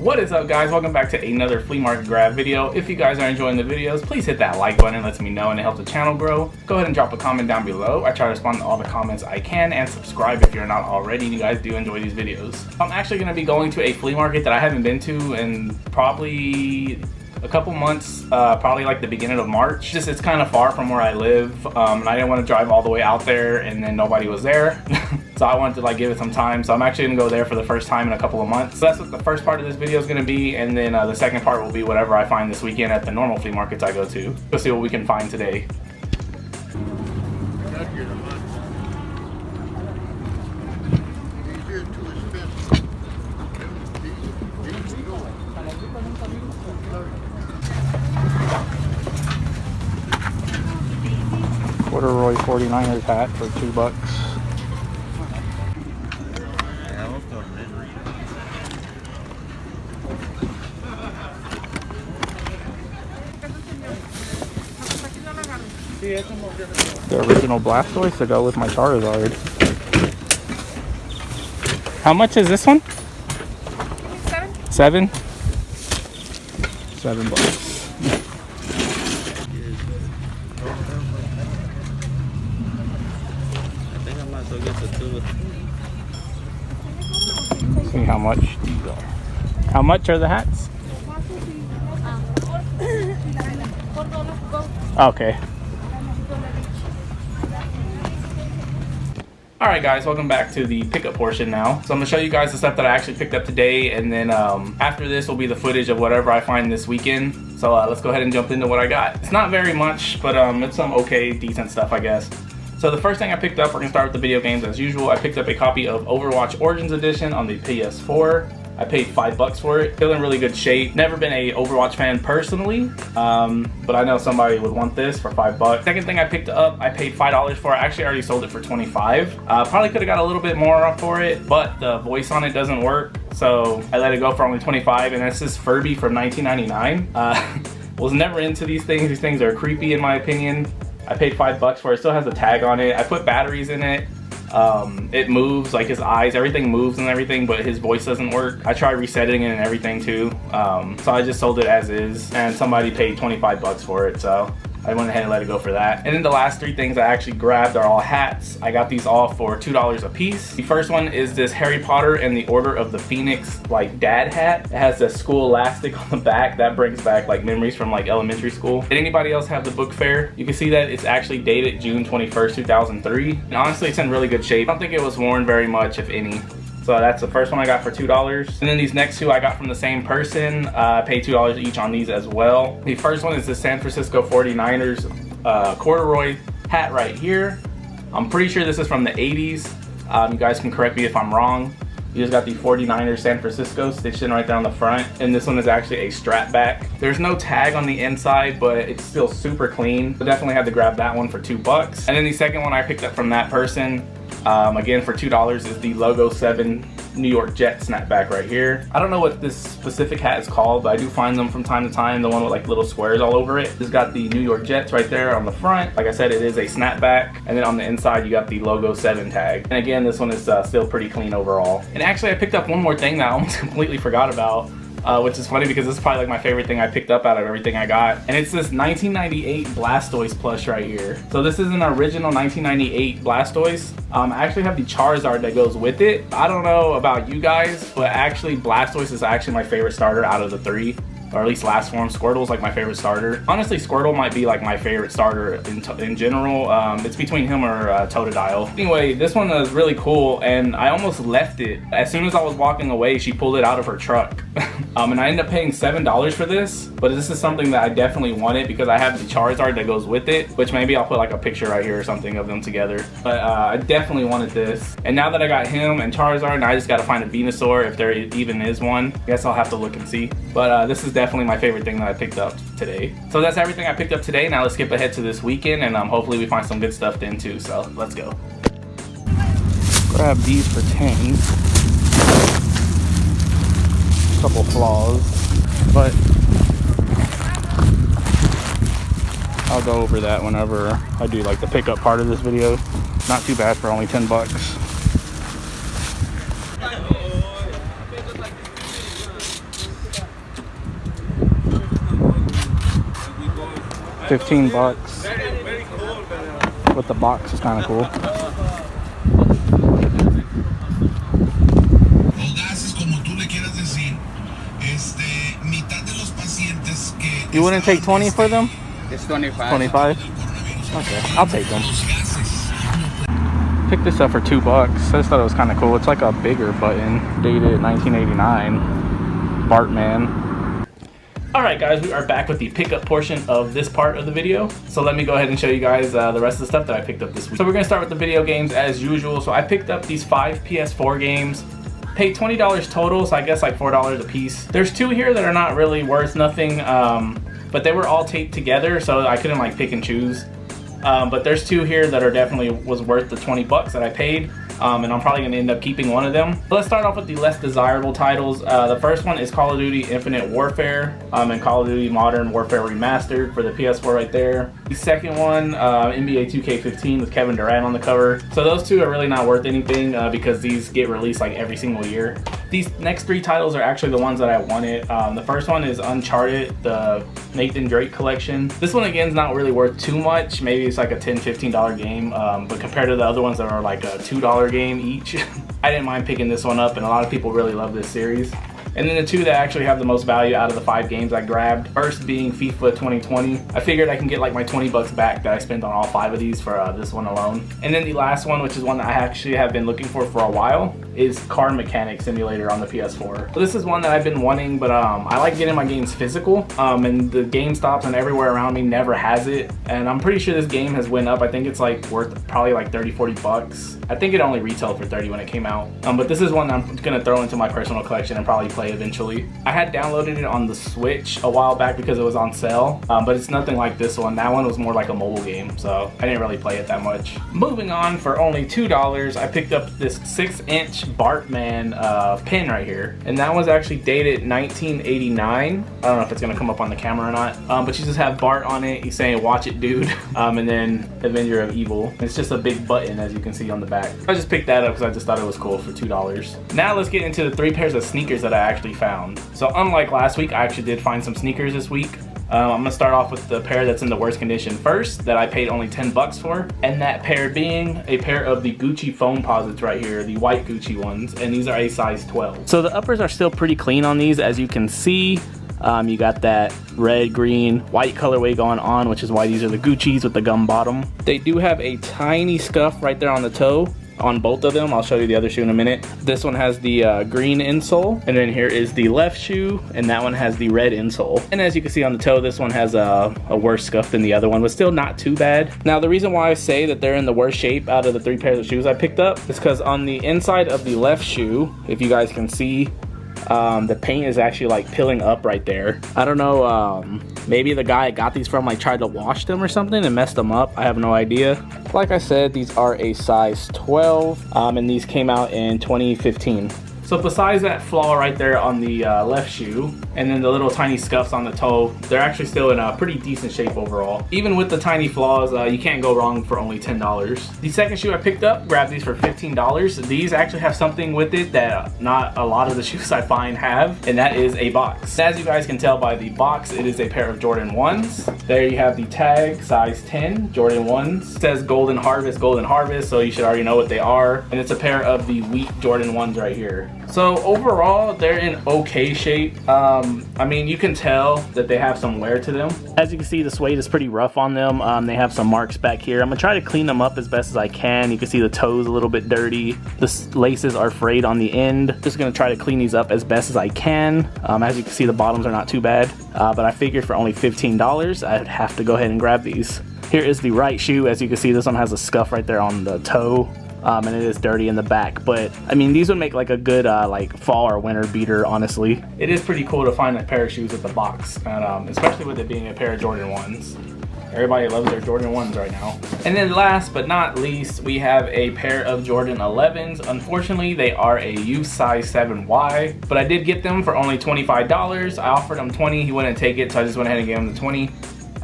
What is up, guys? Welcome back to another flea market grab video. If you guys are enjoying the videos, please hit that like button. It lets me know and it helps the channel grow. Go ahead and drop a comment down below. I try to respond to all the comments I can, and subscribe if you're not already and you guys do enjoy these videos. I'm actually going to be going to a flea market that I haven't been to in probably a couple months, probably like the beginning of March. Just it's kind of far from where I live, and I didn't want to drive all the way out there and then nobody was there. So I wanted to like give it some time. So I'm actually gonna go there for the first time in a couple of months. So that's what the first part of this video is gonna be, and then the second part will be whatever I find this weekend at the normal flea markets I go to. Let's see what we can find today. Corduroy 49ers hat for $2. The original Blastoise to go with my Charizard. How much is this one? $7? $7. See how much these are. How much are the hats? Okay. Alright guys, welcome back to the pickup portion now. So I'm going to show you guys the stuff that I actually picked up today, and then after this will be the footage of whatever I find this weekend. So let's go ahead and jump into what I got. It's not very much, but it's some okay, decent stuff, I guess. So the first thing I picked up, we're going to start with the video games as usual. I picked up a copy of Overwatch Origins Edition on the PS4. I paid $5 for it. Still in really good shape. Never been a Overwatch fan personally, but I know somebody would want this for $5. Second thing I picked up, I paid $5 for it. I actually already sold it for $25. Probably could have got a little bit more for it, but the voice on it doesn't work, so I let it go for only $25. And this is Furby from 1999. Was never into these things. These things are creepy in my opinion. I paid $5 for it. Still has a tag on it. I put batteries in it. It moves, like his eyes, everything moves and everything, but his voice doesn't work. I tried resetting it and everything too. So I just sold it as is, and somebody paid $25 for it, so I went ahead and let it go for that. And then the last three things I actually grabbed are all hats. I got these all for $2 a piece. The first one is this Harry Potter and the Order of the Phoenix like dad hat. It has a school elastic on the back. That brings back like memories from like elementary school. Did anybody else have the book fair? You can see that it's actually dated June 21st, 2003. And honestly, it's in really good shape. I don't think it was worn very much, if any. So that's the first one I got for $2. And then these next two I got from the same person. I paid $2 each on these as well. The first one is the San Francisco 49ers corduroy hat right here. I'm pretty sure this is from the 80s. You guys can correct me if I'm wrong. You just got the 49ers San Francisco stitched in right there on the front. And this one is actually a strap back. There's no tag on the inside, but it's still super clean. So definitely had to grab that one for $2. And then the second one I picked up from that person, again for $2, is the Logo 7 New York Jet snapback right here. I don't know what this specific hat is called, but I do find them from time to time, the one with like little squares all over it. It's got the New York Jets right there on the front. Like I said, it is a snapback, and then on the inside you got the Logo 7 tag. And again, this one is still pretty clean overall. And actually I picked up one more thing that I almost completely forgot about, which is funny because this is probably like my favorite thing I picked up out of everything I got. And it's this 1998 Blastoise plush right here. So this is an original 1998 Blastoise. I actually have the Charizard that goes with it. I don't know about you guys, but actually Blastoise is actually my favorite starter out of the three. Or at least last form. Squirtle's like my favorite starter. Honestly, Squirtle might be like my favorite starter in general. It's between him or Totodile. Anyway, this one is really cool, and I almost left it. As soon as I was walking away, she pulled it out of her truck. And I ended up paying $7 for this, but this is something that I definitely wanted because I have the Charizard that goes with it, which maybe I'll put like a picture right here or something of them together. But I definitely wanted this. And now that I got him and Charizard, now I just gotta find a Venusaur if there even is one. I guess I'll have to look and see. But this is definitely my favorite thing that I picked up today. So that's everything I picked up today. Now let's skip ahead to this weekend, and hopefully we find some good stuff then too. So let's go. Grab these for 10. Couple flaws, but I'll go over that whenever I do like the pickup part of this video. Not too bad for only $10. 15 bucks. With the box is kind of cool. You wouldn't take 20 for them? It's 25. 25? Okay, I'll take them. Picked this up for 2 bucks. I just thought it was kind of cool. It's like a bigger button, dated 1989. Bartman. Alright guys, we are back with the pickup portion of this part of the video. So let me go ahead and show you guys the rest of the stuff that I picked up this week. So we're going to start with the video games as usual. So I picked up these 5 PS4 games. Paid $20 total, so I guess like $4 a piece. There's 2 here that are not really worth nothing, but they were all taped together, so I couldn't like pick and choose. But there's 2 here that are definitely was worth the 20 bucks that I paid. And I'm probably going to end up keeping one of them. But let's start off with the less desirable titles. The first one is Call of Duty Infinite Warfare and Call of Duty Modern Warfare Remastered for the PS4 right there. The second one, NBA 2K15 with Kevin Durant on the cover. So those 2 are really not worth anything because these get released like every single year. These next 3 titles are actually the ones that I wanted. The first one is Uncharted, the Nathan Drake collection. This one again is not really worth too much. Maybe it's like a $10, $15 game, but compared to the other ones that are like a $2 game each, I didn't mind picking this one up, and a lot of people really love this series. And then the 2 that actually have the most value out of the 5 games I grabbed, first being FIFA 2020. I figured I can get like my 20 bucks back that I spent on all 5 of these for this one alone. And then the last one, which is one that I actually have been looking for a while, is Car Mechanic Simulator on the PS4. So this is one that I've been wanting, but I like getting my games physical, and the GameStops and everywhere around me never has it. And I'm pretty sure this game has went up. I think it's like worth probably like 30, 40 bucks. I think it only retailed for 30 when it came out. But this is one that I'm gonna throw into my personal collection and probably play eventually. I had downloaded it on the Switch a while back because it was on sale, but it's nothing like this one. That one was more like a mobile game, so I didn't really play it that much. Moving on, for only $2, I picked up this 6-inch Bartman pin right here, and that was actually dated 1989. I don't know if it's gonna come up on the camera or not, but you just have Bart on it. He's saying "Watch it, dude," and then Avenger of Evil. It's just a big button, as you can see on the back. I just picked that up because I just thought it was cool for $2. Now let's get into the 3 pairs of sneakers that I actually found. So unlike last week, I actually did find some sneakers this week. I'm gonna start off with the pair that's in the worst condition first, that I paid only 10 bucks for, and that pair being a pair of the Gucci foam posits right here, the white Gucci ones, and these are a size 12. So the uppers are still pretty clean on these, as you can see. You got that red, green, white colorway going on, which is why these are the Gucci's with the gum bottom. They do have a tiny scuff right there on the toe on both of them. I'll show you the other shoe in a minute. This one has the green insole, and then here is the left shoe, and that one has the red insole. And as you can see on the toe, this one has a worse scuff than the other one, but still not too bad. Now the reason why I say that they're in the worst shape out of the 3 pairs of shoes I picked up is because on the inside of the left shoe, if you guys can see, the paint is actually like peeling up right there. I don't know, maybe the guy I got these from like tried to wash them or something and messed them up. I have no idea. Like I said, these are a size 12, and these came out in 2015. So besides that flaw right there on the left shoe, and then the little tiny scuffs on the toe, they're actually still in a pretty decent shape overall. Even with the tiny flaws, you can't go wrong for only $10. The second shoe I picked up, grabbed these for $15. These actually have something with it that not a lot of the shoes I find have, and that is a box. As you guys can tell by the box, it is a pair of Jordan 1s. There you have the tag, size 10, Jordan 1s. It says Golden Harvest, so you should already know what they are. And it's a pair of the wheat Jordan 1s right here. So overall, they're in okay shape. I mean, you can tell that they have some wear to them. As you can see, the suede is pretty rough on them. They have some marks back here. I'm gonna try to clean them up as best as I can. You can see the toes a little bit dirty. The laces are frayed on the end. Just gonna try to clean these up as best as I can. As you can see, the bottoms are not too bad. But I figured for only $15, I'd have to go ahead and grab these. Here is the right shoe. As you can see, this one has a scuff right there on the toe. And it is dirty in the back, but I mean, these would make like a good like fall or winter beater, honestly. It is pretty cool to find a pair of shoes with the box, and especially with it being a pair of Jordan 1s. Everybody loves their Jordan 1s right now. And then last but not least, we have a pair of Jordan 11s. Unfortunately, they are a youth size 7Y, but I did get them for only $25. I offered him 20, he wouldn't take it, so I just went ahead and gave him the 20.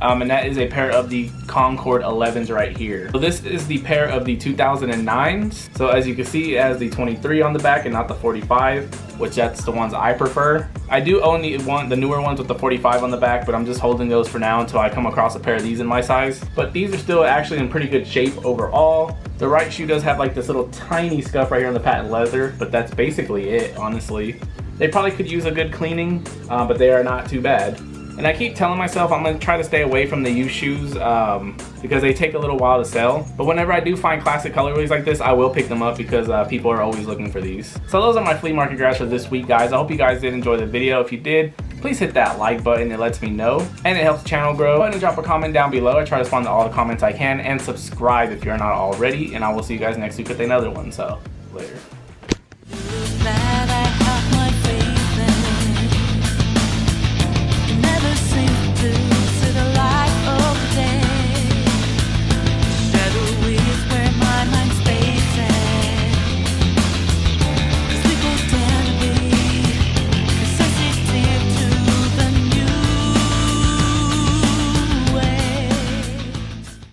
and that is a pair of the Concord 11s right here. So this is the pair of the 2009s. So as you can see, it has the 23 on the back and not the 45, which that's the ones I prefer. I do own the newer ones with the 45 on the back, but I'm just holding those for now until I come across a pair of these in my size. But these are still actually in pretty good shape overall. The right shoe does have like this little tiny scuff right here on the patent leather, but that's basically it, honestly. They probably could use a good cleaning, but they are not too bad. And I keep telling myself I'm gonna try to stay away from the used shoes because they take a little while to sell. But whenever I do find classic colorways like this, I will pick them up because people are always looking for these. So those are my flea market grabs for this week, guys. I hope you guys did enjoy the video. If you did, please hit that like button. It lets me know and it helps the channel grow. Go ahead and drop a comment down below. I try to respond to all the comments I can, and subscribe if you're not already. And I will see you guys next week with another one. So later.